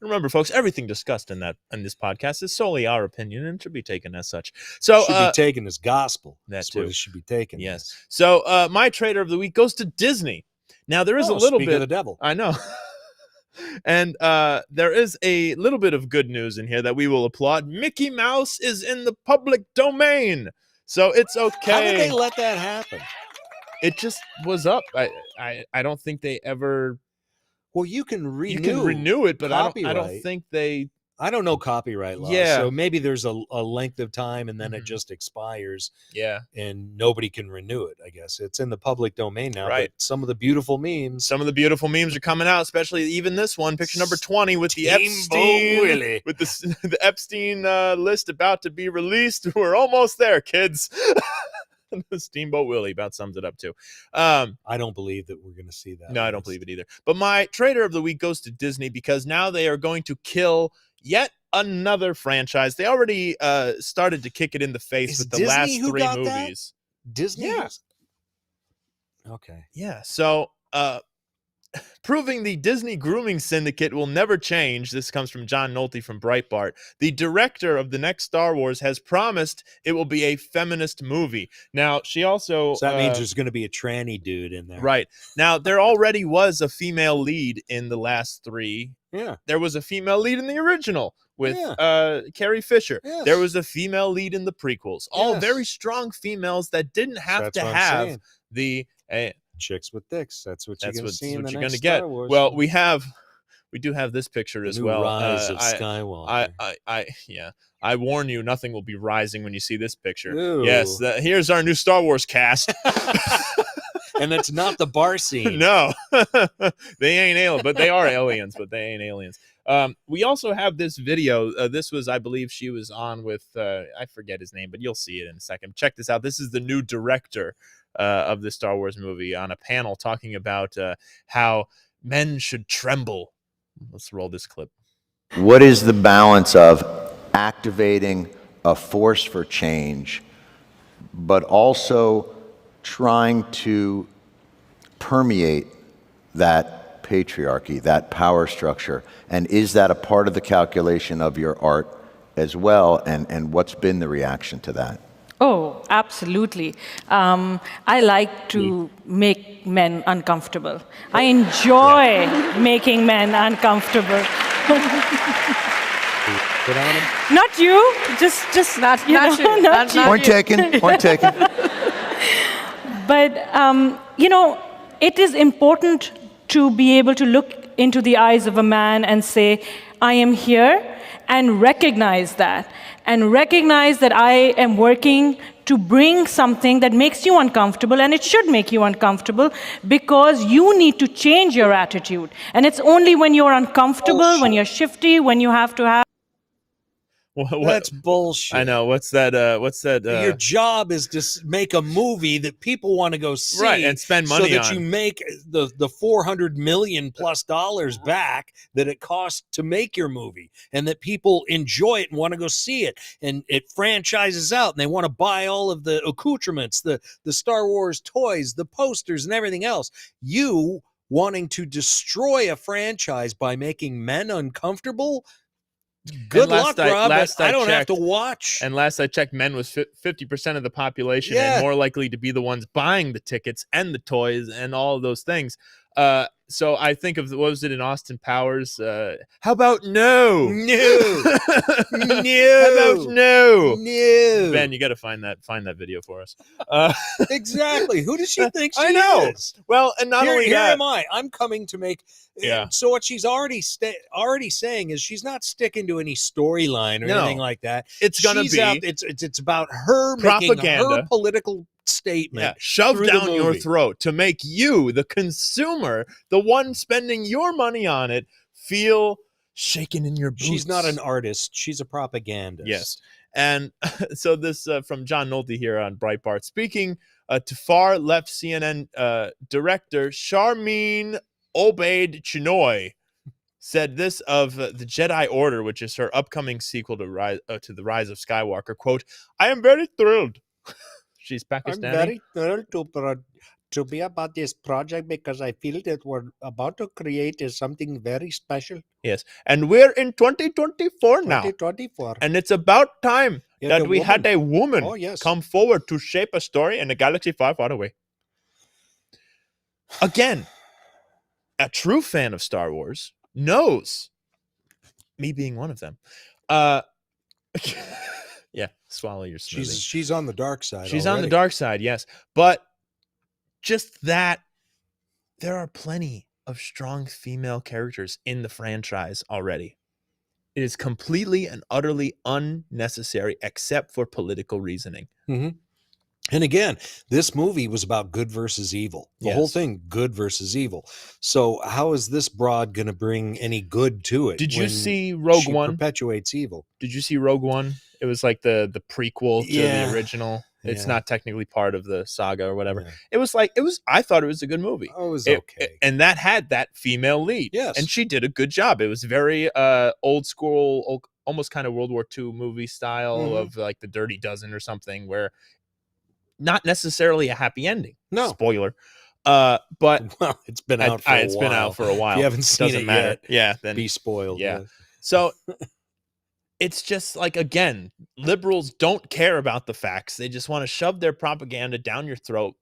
Remember, folks, everything discussed in this podcast is solely our opinion and should be taken as such. So should be taken as gospel. That's what it should be taken. Yes. As. So my trader of the week goes to Disney. Now there is a little bit of the devil. I know. And there is a little bit of good news in here that we will applaud. Mickey Mouse is in the public domain. So it's okay. How did they let that happen? It just was up. I don't think they ever. Well, you can renew it, but I don't think they. I don't know copyright law. Yeah. So maybe there's a length of time and then it just expires. Yeah. And nobody can renew it, I guess. It's in the public domain now. Right. But some of the beautiful memes. are coming out, especially even this one, picture number 20 with the Epstein. With the Epstein list about to be released. We're almost there, kids. The Steamboat Willie about sums it up too. I don't believe that we're going to see that. No, I don't believe it either. But my trader of the week goes to Disney because now they are going to kill yet another franchise. They already started to kick it in the face with the Disney last 3 movies. Disney? Yeah. Okay. Yeah. So proving the Disney grooming syndicate will never change. This comes from John Nolte from Breitbart. The director of the next Star Wars has promised it will be a feminist movie. Now, she also... So that means there's going to be a tranny dude in there. Right. Now, there already was a female lead in the last 3. Yeah. There was a female lead in the original with Carrie Fisher. Yes. There was a female lead in the prequels. All Yes. very strong females that didn't have That's to what I'm have saying. the... Chicks with dicks. That's what you're going to see in the you're next gonna get. Star Wars. Well, we do have this picture as new well. Rise of Skywalker. I warn you, nothing will be rising when you see this picture. Ooh. Yes, here's our new Star Wars cast. And it's not the bar scene. No, they ain't aliens, but they are aliens, but they ain't aliens. We also have this video. This was, I believe, she was on with, I forget his name, but you'll see it in a second. Check this out. This is the new director of the Star Wars movie on a panel talking about how men should tremble. Let's roll this clip. What is the balance of activating a force for change, but also trying to permeate that patriarchy, that power structure? And is that a part of the calculation of your art as well? And what's been the reaction to that? Oh, absolutely. I like to make men uncomfortable. I enjoy making men uncomfortable. Put on him? Not you, just not you. Not you. Point taken. Point taken. But it is important to be able to look into the eyes of a man and say, I am here, and recognize that. And recognize that I am working to bring something that makes you uncomfortable, and it should make you uncomfortable because you need to change your attitude. And it's only when you're uncomfortable, when you're shifty, when you have to have... That's bullshit. I know. What's that? Your job is to make a movie that people want to go see, right, and spend money so that on. You make the $400 million plus back that it costs to make your movie, and that people enjoy it and want to go see it, and it franchises out, and they want to buy all of the accoutrements, the Star Wars toys, the posters, and everything else. You wanting to destroy a franchise by making men uncomfortable. Good luck, Rob. I don't have to watch. And last I checked, men was 50% of the population, and more likely to be the ones buying the tickets and the toys and all of those things. So I think of, what was it in Austin Powers? How about no? No. How about no? No. Ben, you got to find that video for us. Exactly. Who does she think she is? Well, and not only here that, am I. I'm coming to make. Yeah. So what she's already saying is she's not sticking to any storyline or anything like that. It's gonna be. It's about her propaganda, making her political statement shoved down your throat to make you, the consumer, the one spending your money on it, feel shaken in your boots. She's not an artist. She's a propagandist. Yes. And so this from John Nolte here on Breitbart. Speaking to far left CNN director Sharmeen Obaid Chinoy said this of the Jedi Order, which is her upcoming sequel to the Rise of Skywalker. Quote, I am very thrilled. She's Pakistani. I'm very thrilled to be about this project because I feel that we're about to create is something very special. Yes, and we're in 2024 now. 2024. And it's about time that we had a woman come forward to shape a story in a galaxy far, far away. Again, a true fan of Star Wars knows, me being one of them, yeah, swallow your smoothie. She's on the dark side. She's on the dark side, yes. But just that, there are plenty of strong female characters in the franchise already. It is completely and utterly unnecessary, except for political reasoning. Mm-hmm. And again, this movie was about good versus evil. The whole thing, good versus evil. So how is this broad going to bring any good to it? Did you see Rogue One? Perpetuates evil. Did you see Rogue One? It was like the prequel to the original. It's not technically part of the saga or whatever. Yeah. I thought it was a good movie. Oh, it was okay. And that had that female lead. Yes. And she did a good job. It was very old school, almost kind of World War II movie style of like the Dirty Dozen or something, where not necessarily a happy ending. No. Spoiler. But well, it's been out for a it's while. been out for a while. If you haven't seen Doesn't it matter. yet, Yeah, then be spoiled. Yeah. So it's just like, again, liberals don't care about the facts. They just want to shove their propaganda down your throat.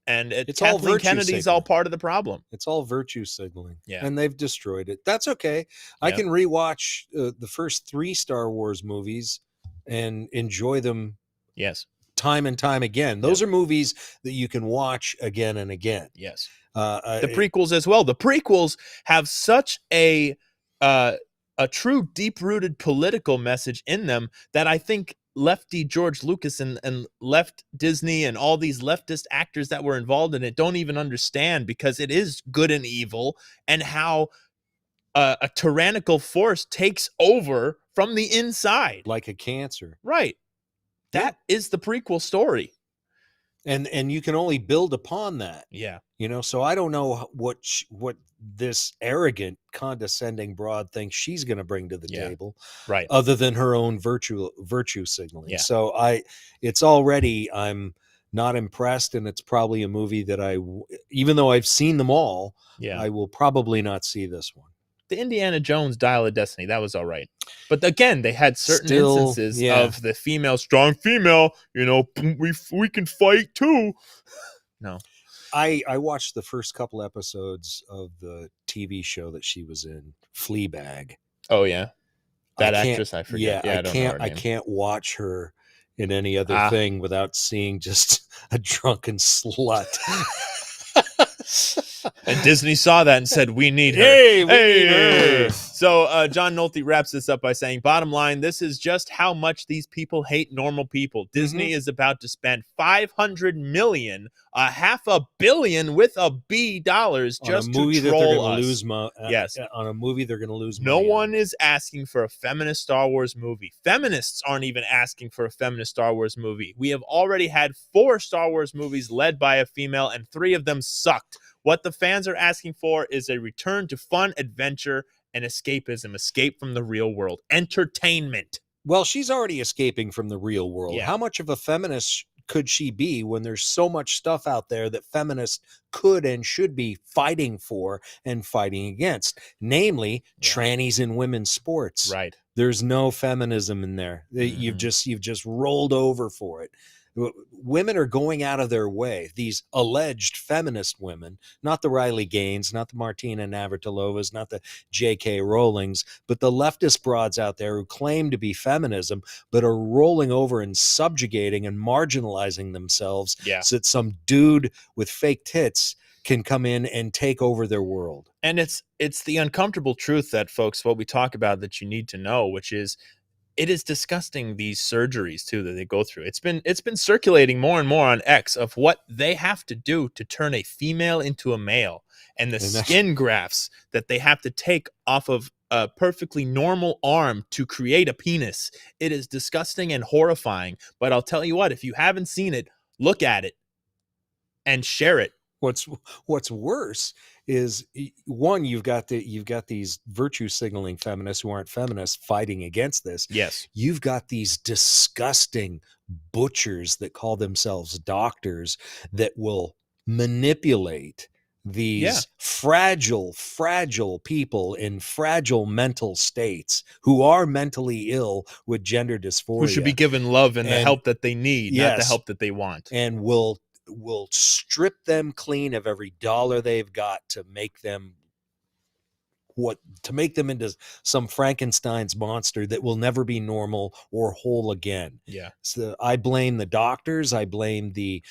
And It's all Kathleen virtue Kennedy's signaling. all part of the problem. It's all virtue signaling. Yeah. And they've destroyed it. That's okay. I Yeah. can rewatch the first 3 Star Wars movies and enjoy them Yes. time and time again. Those are movies that you can watch again and again. Yes. The prequels as well. The prequels have such a true deep-rooted political message in them that I think lefty George Lucas and left Disney and all these leftist actors that were involved in it don't even understand, because it is good and evil, and how a tyrannical force takes over from the inside. like a cancer. Right. That is the prequel story. And you can only build upon that. Yeah. You know, so I don't know what this arrogant, condescending broad thinks she's going to bring to the table, right? Other than her own virtue signaling. Yeah. So I'm not impressed, and it's probably a movie that even though I've seen them all, I will probably not see this one. The Indiana Jones Dial of Destiny, that was all right. But again, they had certain instances of the strong female, we can fight too. No. I watched the first couple episodes of the TV show that she was in, Fleabag. Oh yeah. That actress, I forget. Yeah, I don't know her I name. can't watch her in any other thing without seeing just a drunken slut. And Disney saw that and said, we need her. Hey, we need her. So John Nolte wraps this up by saying, bottom line, this is just how much these people hate normal people. Disney is about to spend $500 million, $500 million with a B dollars just to troll us. Yes. On a movie they're going to lose No money one is asking for a feminist Star Wars movie. Feminists aren't even asking for a feminist Star Wars movie. We have already had 4 Star Wars movies led by a female, and 3 of them sucked. What the fans are asking for is a return to fun, adventure, and escapism. Escape from the real world. Entertainment. Well, she's already escaping from the real world. Yeah. How much of a feminist could she be when there's so much stuff out there that feminists could and should be fighting for and fighting against? Namely, trannies in women's sports. Right. There's no feminism in there. You've just rolled over for it. Women are going out of their way, these alleged feminist women, not the Riley Gaines, not the Martina Navratilovas, not the J.K. Rowlings, but the leftist broads out there who claim to be feminism, but are rolling over and subjugating and marginalizing themselves so that some dude with fake tits can come in and take over their world. And it's the uncomfortable truth that, folks, what we talk about that you need to know, which is, it is disgusting, these surgeries too that they go through. It's been circulating more and more on X of what they have to do to turn a female into a male, and the skin grafts that they have to take off of a perfectly normal arm to create a penis. It is disgusting and horrifying. But I'll tell you what, if you haven't seen it, look at it and share it. What's worse is, one, you've got these virtue signaling feminists who aren't feminists fighting against this. Yes. You've got these disgusting butchers that call themselves doctors that will manipulate these fragile people in fragile mental states who are mentally ill with gender dysphoria. Who should be given love and the help that they need, not the help that they want. And will strip them clean of every dollar they've got to make them into some Frankenstein's monster that will never be normal or whole again. Yeah. So I blame the doctors. I blame the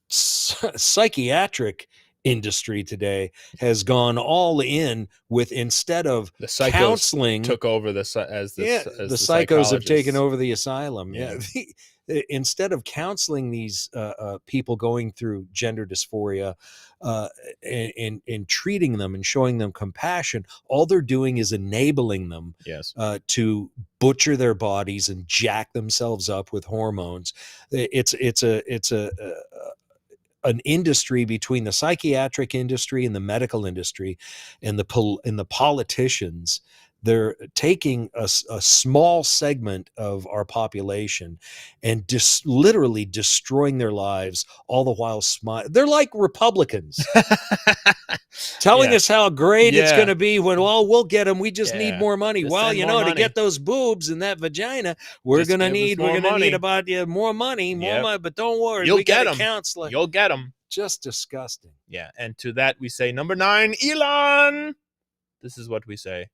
psychiatric industry today has gone all in with, instead of the psychos counseling, took over the psychos have taken over the asylum. Instead of counseling these people going through gender dysphoria and treating them and showing them compassion, all they're doing is enabling them to butcher their bodies and jack themselves up with hormones. It's an industry between the psychiatric industry and the medical industry and the politicians they're taking a small segment of our population and just literally destroying their lives, all the while smiling. They're like Republicans telling us how great it's going to be when, well, we'll get them. We just need more money. Just Well, send you more know, money. to get those boobs and that vagina, we're going to need about more money, but don't worry. You'll we get got a them. counselor. You'll get them. Just disgusting. Yeah. And to that we say number 9, Elon. This is what we say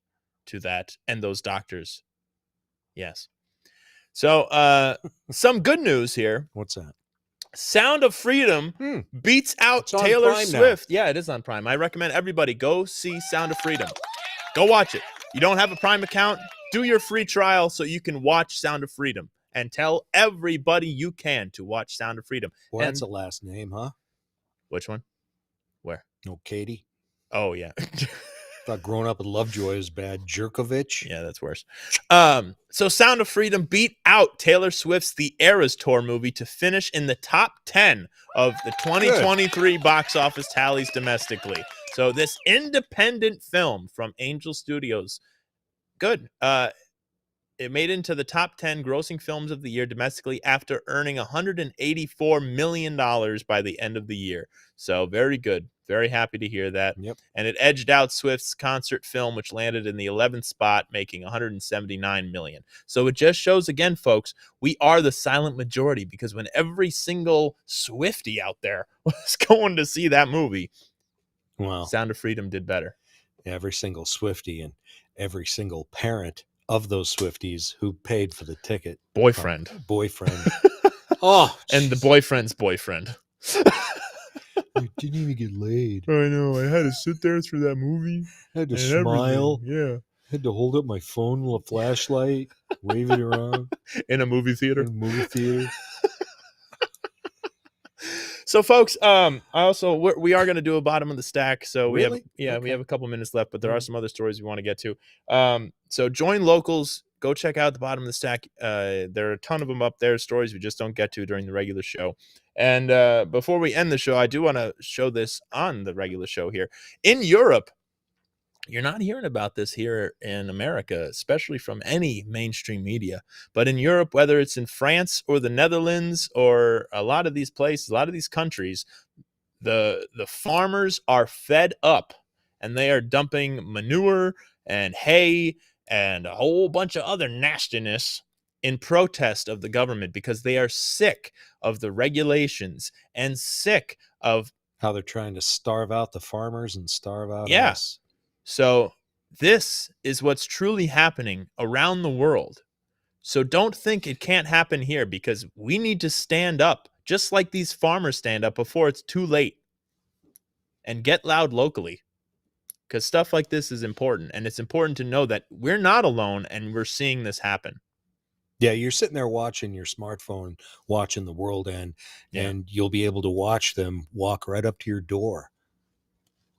to that and those doctors. Yes. So some good news here. What's that? Sound of Freedom beats out Taylor Swift. Yeah, it is on Prime. I recommend everybody go see Sound of Freedom. Go watch it. You don't have a Prime account? Do your free trial so you can watch Sound of Freedom and tell everybody you can to watch Sound of Freedom. Well, that's a last name, huh? Which one? Where? No, Katie. Oh, yeah. Thought growing up with Lovejoy was bad. Jerkovich. Yeah, that's worse. So Sound of Freedom beat out Taylor Swift's The Eras Tour movie to finish in the top 10 of the 2023 box office tallies domestically. So this independent film from Angel Studios, good. It made into the top 10 grossing films of the year domestically after earning $184 million by the end of the year. So very good. Very happy to hear that. Yep. And it edged out Swift's concert film, which landed in the 11th spot, making $179 million. So it just shows again, folks, we are the silent majority, because when every single Swiftie out there was going to see that movie, Sound of Freedom did better. Every single Swiftie and every single parent of those Swifties who paid for the ticket. Boyfriend. Oh, and the boyfriend's boyfriend. I didn't even get laid. I know. I had to sit there through that movie. I had to smile. Yeah. I had to hold up my phone with a flashlight, wave it around. In a movie theater. In So, folks, we are going to do a bottom of the stack. So we have a couple minutes left, but there are some other stories we want to get to. So join locals. Go check out the bottom of the stack. There are a ton of them up there. Stories we just don't get to during the regular show. And before we end the show, I do want to show this on the regular show here. In Europe, you're not hearing about this here in America, especially from any mainstream media. But in Europe, whether it's in France or the Netherlands or a lot of these places, a lot of these countries, the farmers are fed up and they are dumping manure and hay and a whole bunch of other nastiness in protest of the government, because they are sick of the regulations and sick of how they're trying to starve out the farmers and starve out us. So this is what's truly happening around the world. So don't think it can't happen here, because we need to stand up just like these farmers stand up before it's too late, and get loud locally, because stuff like this is important. And it's important to know that we're not alone and we're seeing this happen. Yeah, you're sitting there watching your smartphone, watching the world end, and you'll be able to watch them walk right up to your door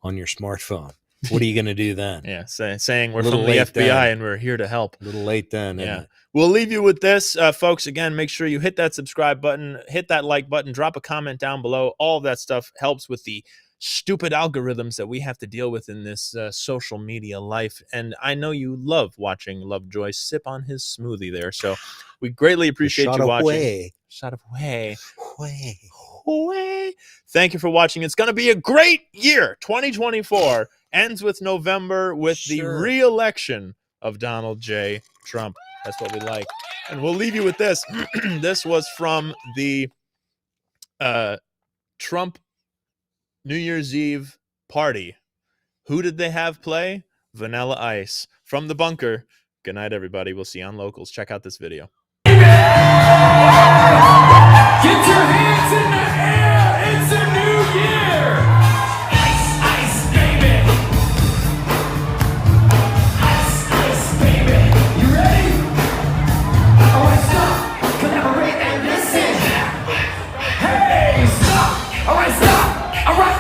on your smartphone. What are you going to do then? Yeah, saying we're from the FBI and we're here to help. A little late then. Yeah. We'll leave you with this, folks. Again, make sure you hit that subscribe button, hit that like button, drop a comment down below. All of that stuff helps with the stupid algorithms that we have to deal with in this social media life. And I know you love watching Lovejoy sip on his smoothie there. So we greatly appreciate you watching. Shot of way. Thank you for watching. It's going to be a great year. 2024 ends with November with the re-election of Donald J. Trump. That's what we like. And we'll leave you with this. This was from the Trump New Year's Eve party. Who did they have play? Vanilla Ice. From the bunker. Good night, everybody. We'll see you on Locals. Check out this video. Get your hands in the air. It's a new year. Ice, ice, baby. Ice, ice, baby. You ready? All right, stop. Collaborate and listen. Hey, stop. All right, stop. All right.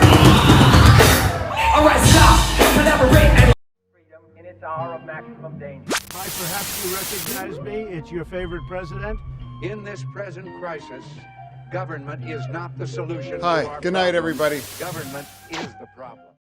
All right, stop. Collaborate and freedom in its hour of maximum danger. Mike, perhaps you recognize me. It's your favorite president. In this present crisis, government is not the solution. Hi, good night, everybody. Government is the problem.